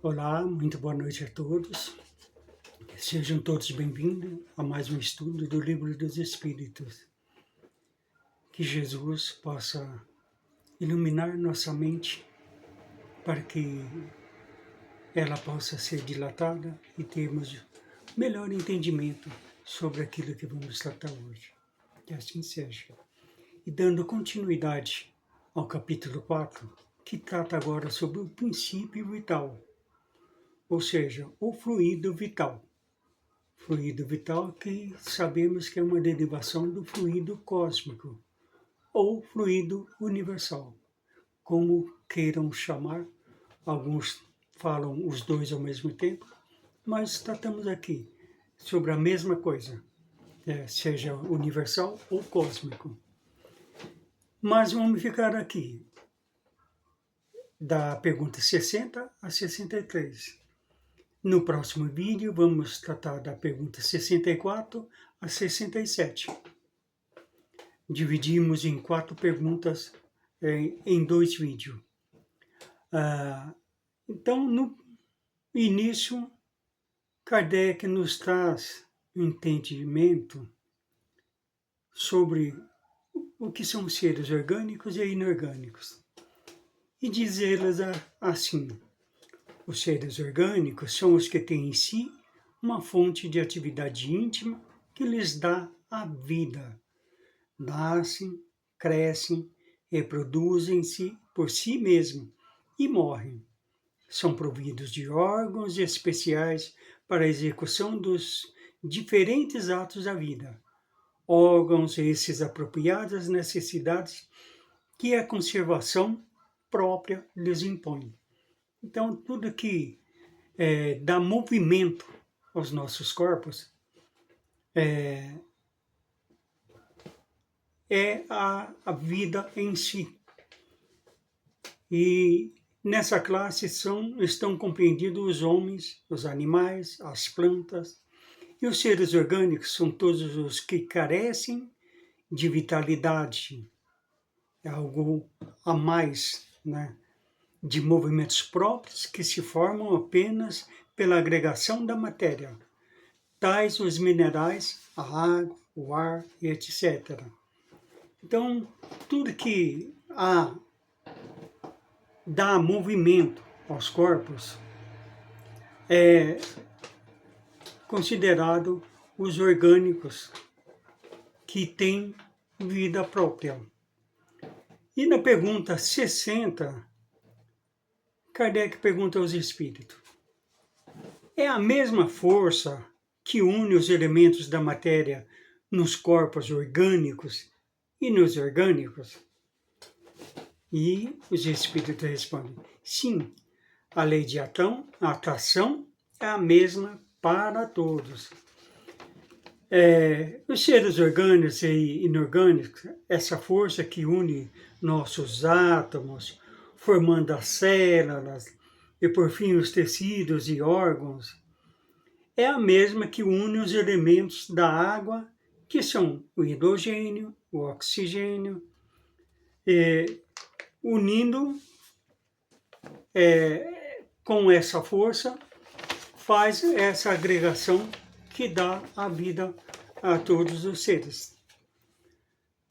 Olá, muito boa noite a todos. Sejam todos bem-vindos a mais um estudo do Livro dos Espíritos. Que Jesus possa iluminar nossa mente para que ela possa ser dilatada e termos melhor entendimento sobre aquilo que vamos tratar hoje. Que assim seja. E dando continuidade ao capítulo 4, que trata agora sobre o princípio vital, ou seja, o fluido vital. Fluido vital que sabemos que é uma derivação do fluido cósmico ou fluido universal, como queiram chamar. Alguns falam os dois ao mesmo tempo, mas tratamos aqui sobre a mesma coisa, seja universal ou cósmico. Mas vamos ficar aqui da pergunta 60 a 63. No próximo vídeo, vamos tratar da pergunta 64 a 67. Dividimos em 4 perguntas em 2 vídeos. Então, no início, Kardec nos traz um entendimento sobre o que são seres orgânicos e inorgânicos. E diz eles assim: os seres orgânicos são os que têm em si uma fonte de atividade íntima que lhes dá a vida. Nascem, crescem, reproduzem-se por si mesmos e morrem. São providos de órgãos especiais para a execução dos diferentes atos da vida. Órgãos esses apropriados às necessidades que a conservação própria lhes impõe. Então, tudo que dá movimento aos nossos corpos é a vida em si. E nessa classe estão compreendidos os homens, os animais, as plantas, e os seres orgânicos são todos os que carecem de vitalidade, algo a mais, né? De movimentos próprios que se formam apenas pela agregação da matéria, tais os minerais, a água, o ar e etc. Então, tudo que dá movimento aos corpos é considerado os orgânicos que têm vida própria. E na pergunta 60, Kardec pergunta aos espíritos: é a mesma força que une os elementos da matéria nos corpos orgânicos e nos orgânicos? E os espíritos respondem: sim, a lei de atração é a mesma para todos. Os seres orgânicos e inorgânicos, essa força que une nossos átomos, formando as células e, por fim, os tecidos e órgãos, é a mesma que une os elementos da água, que são o hidrogênio, o oxigênio, unindo com essa força, faz essa agregação que dá a vida a todos os seres,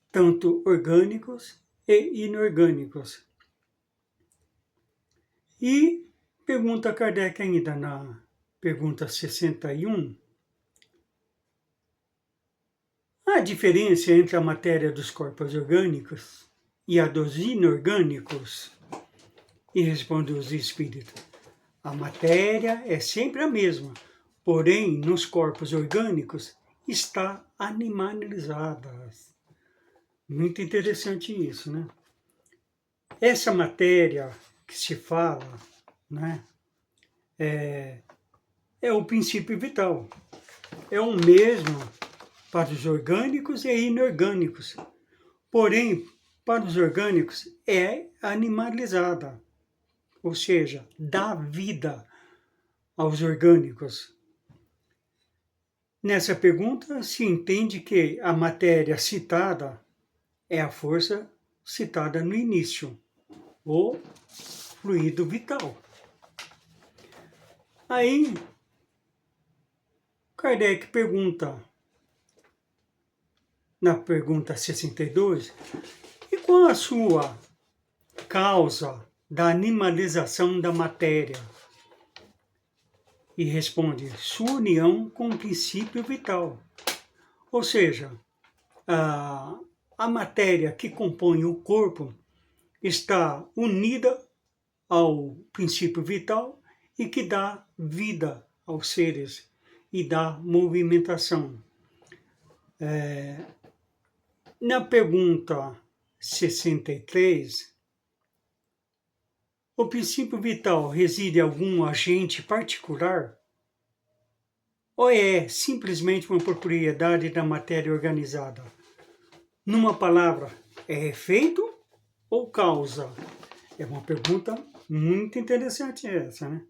tanto orgânicos e inorgânicos. E pergunta Kardec ainda na pergunta 61, a diferença entre a matéria dos corpos orgânicos e a dos inorgânicos? E responde os espíritos: a matéria é sempre a mesma, porém, nos corpos orgânicos está animalizada. Muito interessante isso, né? Essa matéria que se fala, né, é o princípio vital. É o mesmo para os orgânicos e inorgânicos. Porém, para os orgânicos é animalizada, ou seja, dá vida aos orgânicos. Nessa pergunta se entende que a matéria citada é a força citada no início, o fluido vital. Aí, Kardec pergunta, na pergunta 62, e qual a sua causa da animalização da matéria? E responde, sua união com o princípio vital. Ou seja, a matéria que compõe o corpo está unida ao princípio vital e que dá vida aos seres e dá movimentação. Na pergunta 63, o princípio vital reside em algum agente particular? Ou é simplesmente uma propriedade da matéria organizada? Numa palavra, é efeito ou causa? É uma pergunta muito interessante essa, né?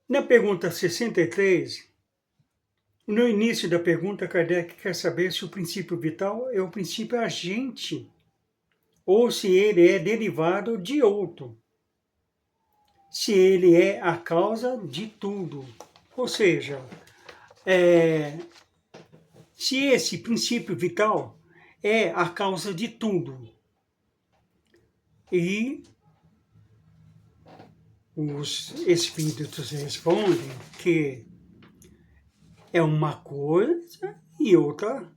Na pergunta 63, no início da pergunta, Kardec quer saber se o princípio vital é o princípio agente ou se ele é derivado de outro. Se ele é a causa de tudo. Ou seja, se esse princípio vital é a causa de tudo. E os espíritos respondem que é uma coisa e outra.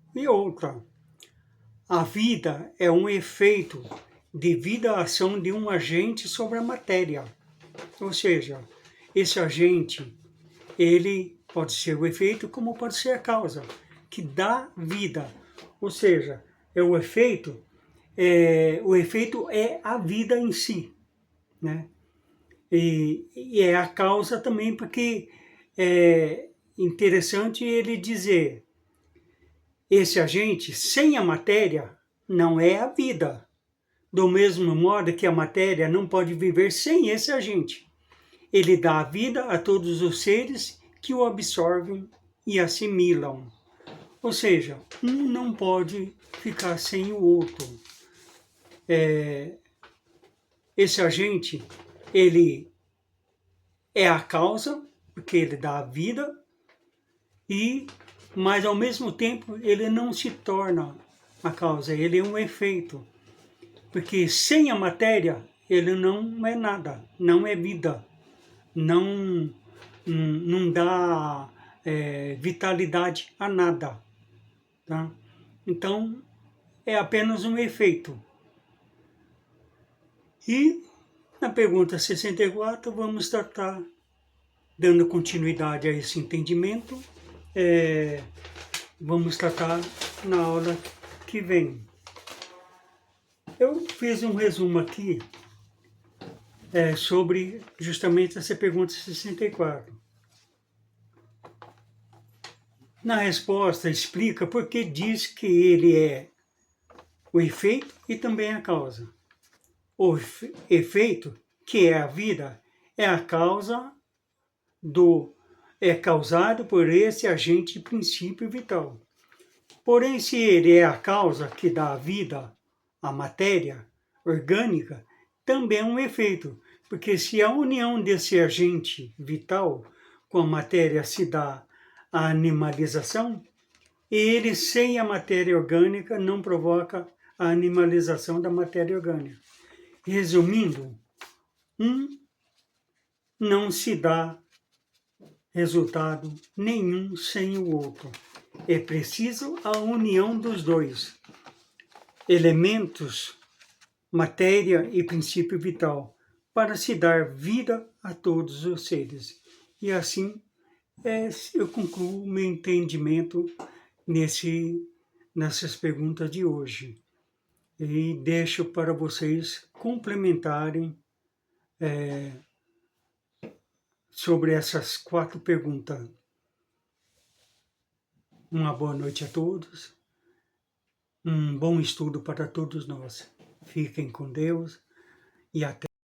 A vida é um efeito devido à ação de um agente sobre a matéria. Ou seja, esse agente, ele pode ser o efeito como pode ser a causa, que dá vida. Ou seja, o efeito é a vida em si, né? E é a causa também porque é interessante ele dizer, esse agente sem a matéria não é a vida. Do mesmo modo que a matéria não pode viver sem esse agente. Ele dá a vida a todos os seres que o absorvem e assimilam. Ou seja, um não pode ficar sem o outro. Esse agente, ele é a causa, porque ele dá a vida, mas ao mesmo tempo ele não se torna a causa, ele é um efeito. Porque sem a matéria, ele não é nada, não é vida, não dá vitalidade a nada. Tá? Então, é apenas um efeito. E na pergunta 64, vamos tratar, dando continuidade a esse entendimento, vamos tratar na aula que vem. Eu fiz um resumo aqui sobre justamente essa pergunta 64. Na resposta, explica por que diz que ele é o efeito e também a causa. O efeito, que é a vida, é a causa é causado por esse agente princípio vital. Porém, se ele é a causa que dá a vida à matéria orgânica, também é um efeito, porque se a união desse agente vital com a matéria se dá a animalização, ele sem a matéria orgânica não provoca a animalização da matéria orgânica. Resumindo, não se dá resultado nenhum sem o outro. É preciso a união dos dois elementos, matéria e princípio vital, para se dar vida a todos os seres. E assim eu concluo meu entendimento nessas perguntas de hoje. E deixo para vocês complementarem sobre essas 4 perguntas. Uma boa noite a todos, um bom estudo para todos nós. Fiquem com Deus e até